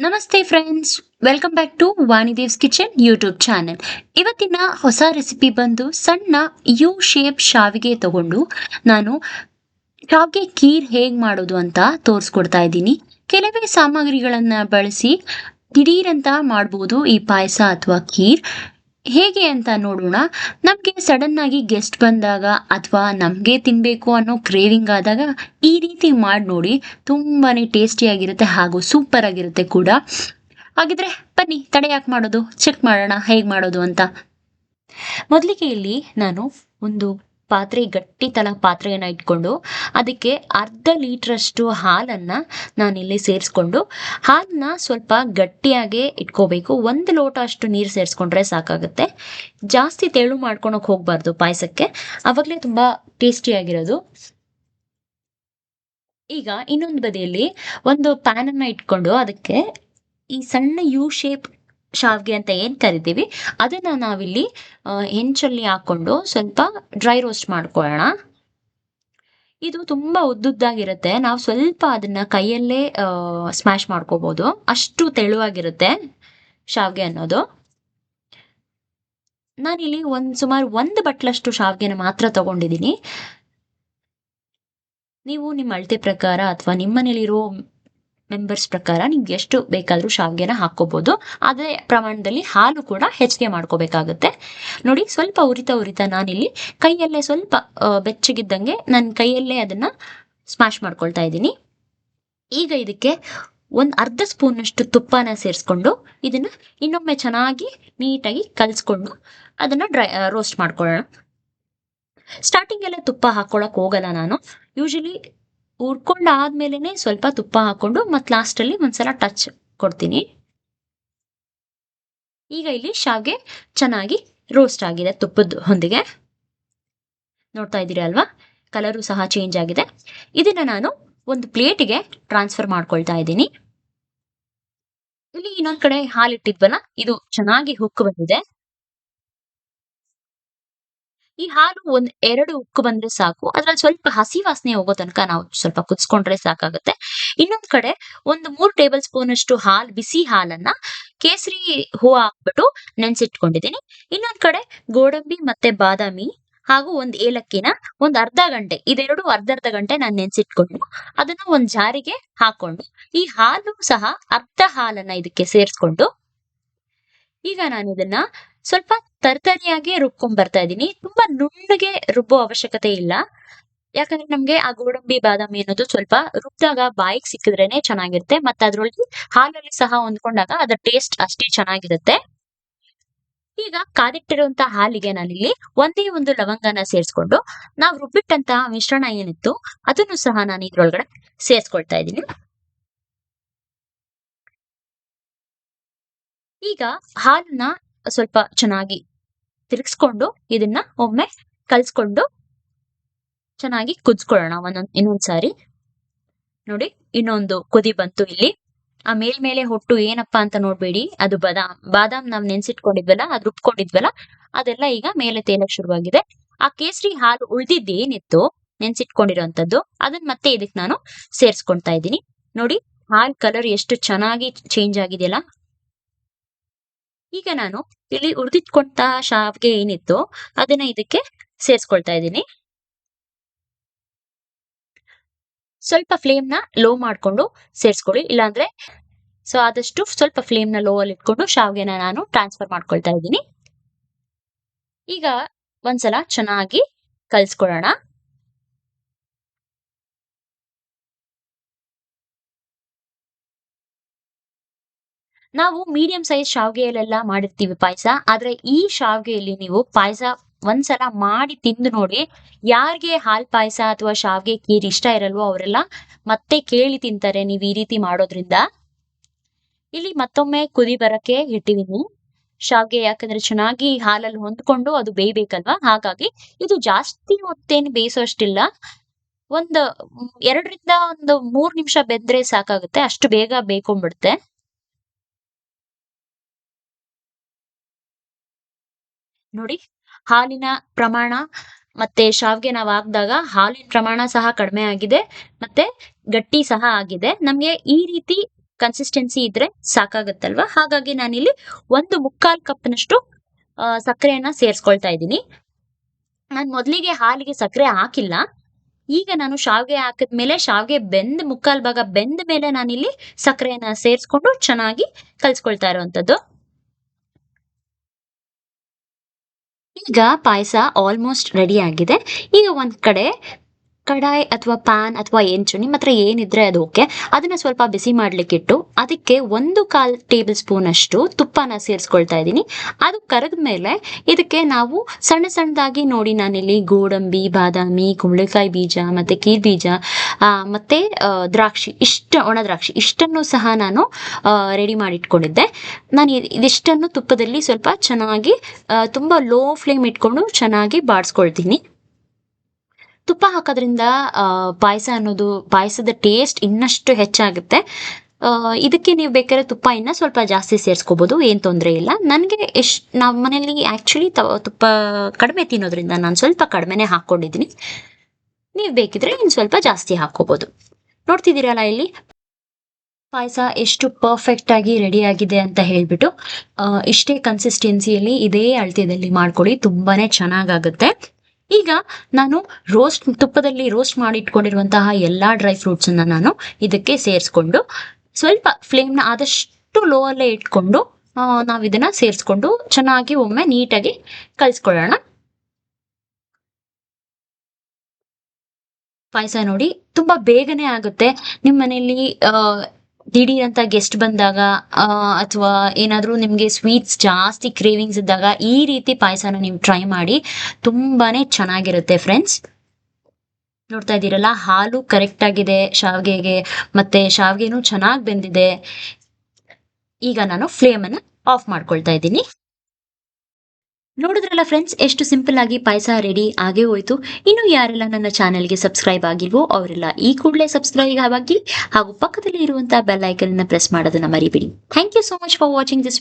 ನಮಸ್ತೆ friends, welcome back to Vanidev's kitchen YouTube channel. ಇವತ್ತಿನ ಹೊಸ ರೆಸಿಪಿ ಬಂದು ಸಣ್ಣ ಯು ಶೇಪ್ ಶಾವಿಗೆ ತಗೊಂಡು ನಾನು ಶಾವಿಗೆ ಖೀರ್ ಹೇಗೆ ಮಾಡೋದು ಅಂತ ತೋರಿಸ್ಕೊಡ್ತಾ ಇದ್ದೀನಿ. ಕೆಲವೇ ಸಾಮಗ್ರಿಗಳನ್ನು ಬಳಸಿ ದಿಢೀರಂತ ಮಾಡ್ಬೋದು ಈ ಪಾಯಸ ಅಥವಾ ಖೀರ್. ಹೇಗೆ ಅಂತ ನೋಡೋಣ. ನಮಗೆ ಸಡನ್ ಆಗಿ ಗೆಸ್ಟ್ ಬಂದಾಗ ಅಥವಾ ನಮಗೆ ತಿನ್ನಬೇಕು ಅನ್ನೋ ಕ್ರೇವಿಂಗ್ ಆದಾಗ ಈ ರೀತಿ ಮಾಡಿ ನೋಡಿ. ತುಂಬಾನೇ ಟೇಸ್ಟಿಯಾಗಿರುತ್ತೆ ಹಾಗೂ ಸೂಪರ್ ಆಗಿರುತ್ತೆ ಕೂಡ. ಹಾಗಿದ್ರೆ ಬನ್ನಿ, ತಡ ಯಾಕೆ ಮಾಡೋದು, ಚೆಕ್ ಮಾಡೋಣ ಹೇಗೆ ಮಾಡೋದು ಅಂತ. ಮೊದಲಿಗೆ ಇಲ್ಲಿ ನಾನು ಒಂದು ಗಟ್ಟಿ ಪಾತ್ರೆಯನ್ನು ಇಟ್ಕೊಂಡು ಅದಕ್ಕೆ ಅರ್ಧ ಲೀಟ್ರಷ್ಟು ಹಾಲನ್ನು ನಾನಿಲ್ಲಿ ಸೇರಿಸ್ಕೊಂಡು ಹಾಲನ್ನ ಸ್ವಲ್ಪ ಗಟ್ಟಿಯಾಗೆ ಇಟ್ಕೋಬೇಕು. 1 ಲೋಟ ಅಷ್ಟು ನೀರು ಸೇರಿಸ್ಕೊಂಡ್ರೆ ಸಾಕಾಗುತ್ತೆ. ಜಾಸ್ತಿ ತೆಳು ಮಾಡ್ಕೊಳಕ್ ಹೋಗ್ಬಾರ್ದು ಪಾಯಸಕ್ಕೆ, ಅವಾಗಲೇ ತುಂಬಾ ಟೇಸ್ಟಿಯಾಗಿರೋದು. ಈಗ ಇನ್ನೊಂದು ಬದಿಯಲ್ಲಿ ಒಂದು ಪ್ಯಾನ್ ಅನ್ನ ಇಟ್ಕೊಂಡು ಅದಕ್ಕೆ ಈ ಸಣ್ಣ ಯು ಶೇಪ್ ಶಾವ್ಗೆ ಅಂತ ಏನ್ ಕರಿತೀವಿ ಅದನ್ನ ನಾವಿಲ್ಲಿ ಹೆಂಚಲ್ಲಿ ಹಾಕೊಂಡು ಸ್ವಲ್ಪ ಡ್ರೈ ರೋಸ್ಟ್ ಮಾಡ್ಕೊಳ್ಳೋಣ. ಇದು ತುಂಬಾ ಉದ್ದುದ್ದಾಗಿರುತ್ತೆ. ನಾವು ಸ್ವಲ್ಪ ಅದನ್ನ ಕೈಯಲ್ಲೇ ಸ್ಮ್ಯಾಶ್ ಮಾಡ್ಕೋಬಹುದು, ಅಷ್ಟು ತೆಳುವಾಗಿರುತ್ತೆ ಶಾವ್ಗೆ ಅನ್ನೋದು. ನಾನಿಲ್ಲಿ ಸುಮಾರು 1 ಬಟ್ಲಷ್ಟು ಶಾವ್ಗೆನ ಮಾತ್ರ ತಗೊಂಡಿದ್ದೀನಿ. ನೀವು ನಿಮ್ಮ ಅಳತೆ ಪ್ರಕಾರ ಅಥವಾ ನಿಮ್ಮನೇಲಿರೋ ಮೆಂಬರ್ಸ್ ಪ್ರಕಾರ ನಿಮ್ಗೆ ಎಷ್ಟು ಬೇಕಾದ್ರೂ ಶಾವ್ಗೆನ ಹಾಕೋಬಹುದು. ಅದೇ ಪ್ರಮಾಣದಲ್ಲಿ ಹಾಲು ಕೂಡ ಹೆಚ್ಚಿಗೆ ಮಾಡ್ಕೋಬೇಕಾಗುತ್ತೆ. ನೋಡಿ, ಸ್ವಲ್ಪ ಉರಿತಾ ನಾನಿಲ್ಲಿ ಕೈಯಲ್ಲೇ ಸ್ವಲ್ಪ ಬೆಚ್ಚಗಿದ್ದಂಗೆ ನನ್ನ ಕೈಯಲ್ಲೇ ಅದನ್ನ ಸ್ಮ್ಯಾಶ್ ಮಾಡ್ಕೊಳ್ತಾ ಇದ್ದೀನಿ. ಈಗ ಇದಕ್ಕೆ ಅರ್ಧ ಸ್ಪೂನ್ ಅಷ್ಟು ತುಪ್ಪನ ಸೇರಿಸ್ಕೊಂಡು ಇದನ್ನ ಇನ್ನೊಮ್ಮೆ ಚೆನ್ನಾಗಿ ನೀಟಾಗಿ ಕಲ್ಸ್ಕೊಂಡು ಅದನ್ನ ರೋಸ್ಟ್ ಮಾಡ್ಕೊಳ್ಳೋಣ. ಸ್ಟಾರ್ಟಿಂಗ್ ಎಲ್ಲ ತುಪ್ಪ ಹಾಕೊಳಕ್ ಹೋಗಲ್ಲ ನಾನು. ಯೂಶಲಿ ಹುರ್ಕೊಂಡಾದ್ಮೇಲೆನೆ ಸ್ವಲ್ಪ ತುಪ್ಪ ಹಾಕೊಂಡು ಮತ್ ಲಾಸ್ಟ್ ಅಲ್ಲಿ ಒಂದ್ಸಲ ಟಚ್ ಕೊಡ್ತೀನಿ. ಈಗ ಇಲ್ಲಿ ಶಾವ್ಗೆ ಚೆನ್ನಾಗಿ ರೋಸ್ಟ್ ಆಗಿದೆ ತುಪ್ಪದ ಹೊಂದಿಗೆ. ನೋಡ್ತಾ ಇದ್ದೀರಿ ಅಲ್ವಾ, ಕಲರು ಸಹ ಚೇಂಜ್ ಆಗಿದೆ. ಇದನ್ನ ನಾನು ಒಂದು ಪ್ಲೇಟಿಗೆ ಟ್ರಾನ್ಸ್ಫರ್ ಮಾಡ್ಕೊಳ್ತಾ ಇದ್ದೀನಿ. ಇಲ್ಲಿ ಇನ್ನೊಂದ್ ಕಡೆ ಹಾಲಿಟ್ಟಿದ್ವಲ್ಲ, ಇದು ಚೆನ್ನಾಗಿ ಹುಕ್ ಬಂದಿದೆ. ಈ ಹಾಲು 2 ಉಕ್ಕು ಬಂದ್ರೆ ಸಾಕು. ಅದ್ರಲ್ಲಿ ಸ್ವಲ್ಪ ಹಸಿ ವಾಸನೆ ಹೋಗೋ ತನಕ ನಾವು ಸ್ವಲ್ಪ ಕುದಿಸ್ಕೊಂಡ್ರೆ ಸಾಕಾಗುತ್ತೆ. ಇನ್ನೊಂದ್ ಕಡೆ 3 ಟೇಬಲ್ ಸ್ಪೂನ್ ಅಷ್ಟು ಬಿಸಿ ಹಾಲನ್ನ ಕೇಸರಿ ಹೂವು ಹಾಕ್ಬಿಟ್ಟು ನೆನ್ಸಿಟ್ಕೊಂಡಿದ್ದೀನಿ. ಇನ್ನೊಂದ್ ಕಡೆ ಗೋಡಂಬಿ ಮತ್ತೆ ಬಾದಾಮಿ ಹಾಗೂ ಏಲಕ್ಕಿನ ಅರ್ಧ ಗಂಟೆ, ಇದೆರಡು ಅರ್ಧ ಗಂಟೆ ನಾನು ನೆನ್ಸಿಟ್ಕೊಂಡು ಅದನ್ನ ಒಂದ್ ಜಾರಿಗೆ ಹಾಕೊಂಡು ಈ ಹಾಲು ಸಹ ಅರ್ಧ ಹಾಲನ್ನ ಇದಕ್ಕೆ ಸೇರಿಸ್ಕೊಂಡು ಈಗ ನಾನು ಇದನ್ನ ಸ್ವಲ್ಪ ತರ್ತರಿಯಾಗಿ ರುಬ್ಕೊಂಡ್ ಬರ್ತಾ ಇದ್ದೀನಿ. ತುಂಬಾ ನುಣ್ಣಗೆ ರುಬ್ಬೋ ಅವಶ್ಯಕತೆ ಇಲ್ಲ. ಯಾಕಂದ್ರೆ ನಮ್ಗೆ ಆ ಗೋಡಂಬಿ ಬಾದಾಮಿ ಅನ್ನೋದು ಸ್ವಲ್ಪ ರುಬ್ಬಿದಾಗ ಬಾಯಿಗೆ ಸಿಕ್ಕಿದ್ರೇನೆ ಚೆನ್ನಾಗಿರುತ್ತೆ. ಮತ್ತೆ ಅದ್ರೊಳಗೆ ಹಾಲಲ್ಲಿ ಸಹ ಹೊಂದ್ಕೊಂಡಾಗ ಅದ್ರ ಟೇಸ್ಟ್ ಅಷ್ಟೇ ಚೆನ್ನಾಗಿರುತ್ತೆ. ಈಗ ಕಾದಿಟ್ಟಿರುವಂತ ಹಾಲಿಗೆ ನಾನಿಲ್ಲಿ ಒಂದು ಲವಂಗನ ಸೇರಿಸ್ಕೊಂಡು ನಾವು ರುಬ್ಬಿಟ್ಟಂತಹ ಮಿಶ್ರಣ ಏನಿತ್ತು ಅದನ್ನು ಸಹ ನಾನು ಇದ್ರೊಳಗಡೆ ಸೇರಿಸ್ಕೊಳ್ತಾ ಇದ್ದೀನಿ. ಈಗ ಹಾಲನ್ನ ಸ್ವಲ್ಪ ಚೆನ್ನಾಗಿ ತಿರುಗಿಸ್ಕೊಂಡು ಇದನ್ನ ಒಮ್ಮೆ ಕಲ್ಸ್ಕೊಂಡು ಚೆನ್ನಾಗಿ ಕುದಿಸ್ಕೊಳ್ಳೋಣ ಇನ್ನೊಂದ್ಸಾರಿ. ನೋಡಿ, ಇನ್ನೊಂದು ಕುದಿ ಬಂತು ಇಲ್ಲಿ. ಆ ಮೇಲ್ಮೇಲೆ ಹೊಟ್ಟು ಏನಪ್ಪಾ ಅಂತ ನೋಡ್ಬೇಡಿ, ಅದು ಬಾದಾಮ್ ನಾವ್ ನೆನ್ಸಿಟ್ಕೊಂಡಿದ್ವಲ್ಲ, ಅದ್ ರುಬ್ಕೊಂಡಿದ್ವಲ್ಲ, ಅದೆಲ್ಲ ಈಗ ಮೇಲೆ ತೇಲಕ್ ಶುರುವಾಗಿದೆ. ಆ ಕೇಸರಿ ಹಾಲು ಉಳ್ದಿದ್ದೇನಿತ್ತು ನೆನ್ಸಿಟ್ಕೊಂಡಿರೋಂಥದ್ದು ಅದನ್ನ ಮತ್ತೆ ಇದಕ್ ನಾನು ಸೇರ್ಸ್ಕೊಳ್ತಾ ಇದ್ದೀನಿ. ನೋಡಿ, ಹಾಲ್ ಕಲರ್ ಎಷ್ಟು ಚೆನ್ನಾಗಿ ಚೇಂಜ್ ಆಗಿದೆಯಲ್ಲ. ಈಗ ನಾನು ಇಲ್ಲಿ ಉಳಿದಿಟ್ಕೊಂತ ಶಾವ್ಗೆ ಏನಿತ್ತು ಅದನ್ನ ಇದಕ್ಕೆ ಸೇರಿಸ್ಕೊಳ್ತಾ ಇದ್ದೀನಿ. ಸ್ವಲ್ಪ ಫ್ಲೇಮ್ ನ ಲೋ ಮಾಡ್ಕೊಂಡು ಸೇರಿಸ್ಕೊಳ್ಳಿ, ಇಲ್ಲಾಂದ್ರೆ ಆದಷ್ಟು ಸ್ವಲ್ಪ ಫ್ಲೇಮ್ ನ ಲೋ ಅಲ್ಲಿ ಇಟ್ಕೊಂಡು ಶಾವ್ಗೆನ ನಾನು ಟ್ರಾನ್ಸ್ಫರ್ ಮಾಡ್ಕೊಳ್ತಾ ಇದ್ದೀನಿ. ಈಗ ಒಂದ್ಸಲ ಚೆನ್ನಾಗಿ ಕಲ್ಸ್ಕೊಳ್ಳೋಣ. ನಾವು ಮೀಡಿಯಂ ಸೈಜ್ ಶಾವ್ಗೆಯಲ್ಲೆಲ್ಲ ಮಾಡಿರ್ತೀವಿ ಪಾಯಸ, ಆದ್ರೆ ಈ ಶಾವ್ಗೆಯಲ್ಲಿ ನೀವು ಪಾಯಸ ಒಂದ್ಸಲ ಮಾಡಿ ತಿಂದು ನೋಡಿ. ಯಾರಿಗೆ ಹಾಲ್ ಪಾಯಸ ಅಥವಾ ಶಾವ್ಗೆ ಖೀರ್ ಇಷ್ಟ ಇರಲ್ವೋ ಅವರೆಲ್ಲ ಮತ್ತೆ ಕೇಳಿ ತಿಂತಾರೆ ನೀವ್ ಈ ರೀತಿ ಮಾಡೋದ್ರಿಂದ. ಇಲ್ಲಿ ಮತ್ತೊಮ್ಮೆ ಕುದಿ ಬರಕ್ಕೆ ಇಟ್ಟಿದೀನಿ ಶಾವ್ಗೆ, ಯಾಕಂದ್ರೆ ಚೆನ್ನಾಗಿ ಹಾಲಲ್ಲಿ ಹೊಂದ್ಕೊಂಡು ಅದು ಬೇಯ್ಬೇಕಲ್ವಾ. ಹಾಗಾಗಿ ಇದು ಜಾಸ್ತಿ ಹೊತ್ತೇನು ಬೇಯಿಸೋಷ್ಟಿಲ್ಲ. 2ರಿಂದ 3 ನಿಮಿಷ ಬೆಂದ್ರೆ ಸಾಕಾಗುತ್ತೆ, ಅಷ್ಟು ಬೇಗ ಬೇಯ್ಕೊಂಡ್ಬಿಡುತ್ತೆ. ನೋಡಿ, ಹಾಲಿನ ಪ್ರಮಾಣ ಮತ್ತೆ ಶಾವ್ಗೆ ನಾವು ಹಾಕ್ದಾಗ ಹಾಲಿನ ಪ್ರಮಾಣ ಸಹ ಕಡಿಮೆ ಆಗಿದೆ, ಮತ್ತೆ ಗಟ್ಟಿ ಸಹ ಆಗಿದೆ. ನಮ್ಗೆ ಈ ರೀತಿ ಕನ್ಸಿಸ್ಟೆನ್ಸಿ ಇದ್ರೆ ಸಾಕಾಗತ್ತಲ್ವಾ. ಹಾಗಾಗಿ ನಾನಿಲ್ಲಿ 1/4 ಕಪ್ನಷ್ಟು ಸಕ್ಕರೆಯನ್ನ ಸೇರಿಸ್ಕೊಳ್ತಾ ಇದ್ದೀನಿ. ನಾನು ಮೊದಲಿಗೆ ಹಾಲಿಗೆ ಸಕ್ಕರೆ ಹಾಕಿಲ್ಲ. ಈಗ ನಾನು ಶಾವಿಗೆ ಹಾಕಿದ್ಮೇಲೆ ಶಾವಿಗೆ ಬೆಂದ್ 3/4 ಭಾಗ ಬೆಂದ ಮೇಲೆ ನಾನಿಲ್ಲಿ ಸಕ್ಕರೆಯನ್ನ ಸೇರಿಸ್ಕೊಂಡು ಚೆನ್ನಾಗಿ ಕಲ್ಸ್ಕೊಳ್ತಾ ಇರುವಂತದ್ದು. ಈಗ ಪಾಯಸ ಆಲ್ಮೋಸ್ಟ್ ರೆಡಿ ಆಗಿದೆ. ಈಗ ಒಂದ್ ಕಡೆ ಕಡಾಯಿ ಅಥವಾ ಪ್ಯಾನ್ ಅಥವಾ ಹೆಂಚು ನಿಮ್ಮ ಹತ್ರ ಏನಿದ್ರೆ ಅದು ಓಕೆ. ಅದನ್ನ ಸ್ವಲ್ಪ ಬಿಸಿ ಮಾಡ್ಲಿಕ್ಕಿಟ್ಟು ಅದಕ್ಕೆ 1/4 ಟೇಬಲ್ ಸ್ಪೂನ್ ಅಷ್ಟು ತುಪ್ಪನ ಸೇರಿಸ್ಕೊಳ್ತಾ ಇದ್ದೀನಿ. ಅದು ಕರದ ಮೇಲೆ ಇದಕ್ಕೆ ನಾವು ಸಣ್ಣ ಸಣ್ಣದಾಗಿ ನೋಡಿ ನಾನಿಲ್ಲಿ ಗೋಡಂಬಿ, ಬಾದಾಮಿ, ಕುಂಬಳಕಾಯಿ ಬೀಜ ಮತ್ತೆ ಕೀರ್ ಬೀಜ ಮತ್ತೆ ದ್ರಾಕ್ಷಿ ಒಣ ದ್ರಾಕ್ಷಿ ಇಷ್ಟನ್ನು ಸಹ ನಾನು ರೆಡಿ ಮಾಡಿ ಇಟ್ಕೊಂಡಿದ್ದೆ. ನಾನು ಇದಿಷ್ಟನ್ನು ತುಪ್ಪದಲ್ಲಿ ಸ್ವಲ್ಪ ಚೆನ್ನಾಗಿ ತುಂಬಾ ಲೋ ಫ್ಲೇಮ್ ಇಟ್ಕೊಂಡು ಚೆನ್ನಾಗಿ ಬಾಡಿಸ್ಕೊಳ್ತೀನಿ. ತುಪ್ಪ ಹಾಕೋದ್ರಿಂದ ಪಾಯಸ ಅನ್ನೋದು ಪಾಯಸದ ಟೇಸ್ಟ್ ಇನ್ನಷ್ಟು ಹೆಚ್ಚಾಗುತ್ತೆ. ಇದಕ್ಕೆ ನೀವು ಬೇಕಾದ್ರೆ ತುಪ್ಪ ಇನ್ನ ಸ್ವಲ್ಪ ಜಾಸ್ತಿ ಸೇರಿಸ್ಕೋಬಹುದು, ಏನ್ ತೊಂದರೆ ಇಲ್ಲ. ನನಗೆ ನಮ್ಮ ಮನೇಲಿ ಆಕ್ಚುಲಿ ತುಪ್ಪ ಕಡಿಮೆ ತಿನ್ನೋದ್ರಿಂದ ನಾನು ಸ್ವಲ್ಪ ಕಡಿಮೆನೆ ಹಾಕೊಂಡಿದ್ದೀನಿ. ನೀವು ಬೇಕಿದ್ರೆ ಇನ್ನು ಸ್ವಲ್ಪ ಜಾಸ್ತಿ ಹಾಕೋಬಹುದು. ನೋಡ್ತಿದ್ದೀರಲ್ಲ ಇಲ್ಲಿ ಪಾಯಸ ಎಷ್ಟು ಪರ್ಫೆಕ್ಟ್ ಆಗಿ ರೆಡಿ ಆಗಿದೆ ಅಂತ ಹೇಳ್ಬಿಟ್ಟು. ಇಷ್ಟೇ ಕನ್ಸಿಸ್ಟೆನ್ಸಿಯಲ್ಲಿ ಇದೇ ಅಳತೆಯಲ್ಲಿ ಮಾಡ್ಕೊಳ್ಳಿ, ತುಂಬಾನೇ ಚೆನ್ನಾಗಾಗುತ್ತೆ. ಈಗ ನಾನು ತುಪ್ಪದಲ್ಲಿ ರೋಸ್ಟ್ ಮಾಡಿ ಇಟ್ಕೊಂಡಿರುವಂತಹ ಎಲ್ಲಾ ಡ್ರೈ ಫ್ರೂಟ್ಸ್ ಅನ್ನ ನಾನು ಇದಕ್ಕೆ ಸೇರಿಸ್ಕೊಂಡು ಸ್ವಲ್ಪ ಫ್ಲೇಮ್ನ ಆದಷ್ಟು ಲೋ ಅಲ್ಲೇ ಇಟ್ಕೊಂಡು ನಾವು ಇದನ್ನ ಸೇರಿಸ್ಕೊಂಡು ಚೆನ್ನಾಗಿ ಒಮ್ಮೆ ನೀಟಾಗಿ ಕಲಿಸ್ಕೊಳ್ಳೋಣ. ಪಾಯಸ ನೋಡಿ ತುಂಬಾ ಬೇಗನೆ ಆಗುತ್ತೆ. ನಿಮ್ಮ ಮನೆಯಲ್ಲಿ ದಿಢೀರ್ ಅಂತ ಗೆಸ್ಟ್ ಬಂದಾಗ ಅಥವಾ ಏನಾದ್ರೂ ನಿಮ್ಗೆ ಸ್ವೀಟ್ಸ್ ಜಾಸ್ತಿ ಕ್ರೇವಿಂಗ್ಸ್ ಇದ್ದಾಗ ಈ ರೀತಿ ಪಾಯಸನ ನೀವು ಟ್ರೈ ಮಾಡಿ, ತುಂಬಾನೇ ಚೆನ್ನಾಗಿರುತ್ತೆ ಫ್ರೆಂಡ್ಸ್. ನೋಡ್ತಾ ಇದ್ದೀರಲ್ಲ, ಹಾಲು ಕರೆಕ್ಟ್ ಆಗಿದೆ ಶಾವಿಗೆಗೆ, ಮತ್ತೆ ಶಾವಿಗೆನೂ ಚೆನ್ನಾಗಿ ಬೆಂದಿದೆ. ಈಗ ನಾನು ಫ್ಲೇಮ್ ಅನ್ನ ಆಫ್ ಮಾಡ್ಕೊಳ್ತಾ ಇದ್ದೀನಿ. ನೋಡಿದ್ರಲ್ಲ ಫ್ರೆಂಡ್ಸ್, ಎಷ್ಟು ಸಿಂಪಲ್ ಆಗಿ ಪಾಯಸ ರೆಡಿ ಆಗೇ ಹೋಯ್ತು. ಇನ್ನು ಯಾರೆಲ್ಲ ನನ್ನ ಚಾನೆಲ್ಗೆ ಸಬ್ಸ್ಕ್ರೈಬ್ ಆಗಿಲ್ವೋ ಅವರೆಲ್ಲ ಈ ಕೂಡಲೇ ಸಬ್ಸ್ಕ್ರೈಬ್ ಆಗಿ ಹಾಗೂ ಪಕ್ಕದಲ್ಲಿ ಇರುವಂತಹ ಬೆಲ್ ಐಕನ್ ಅನ್ನ ಪ್ರೆಸ್ ಮಾಡೋದನ್ನ ಮರಿಬೇಡಿ. Thank you so much for watching this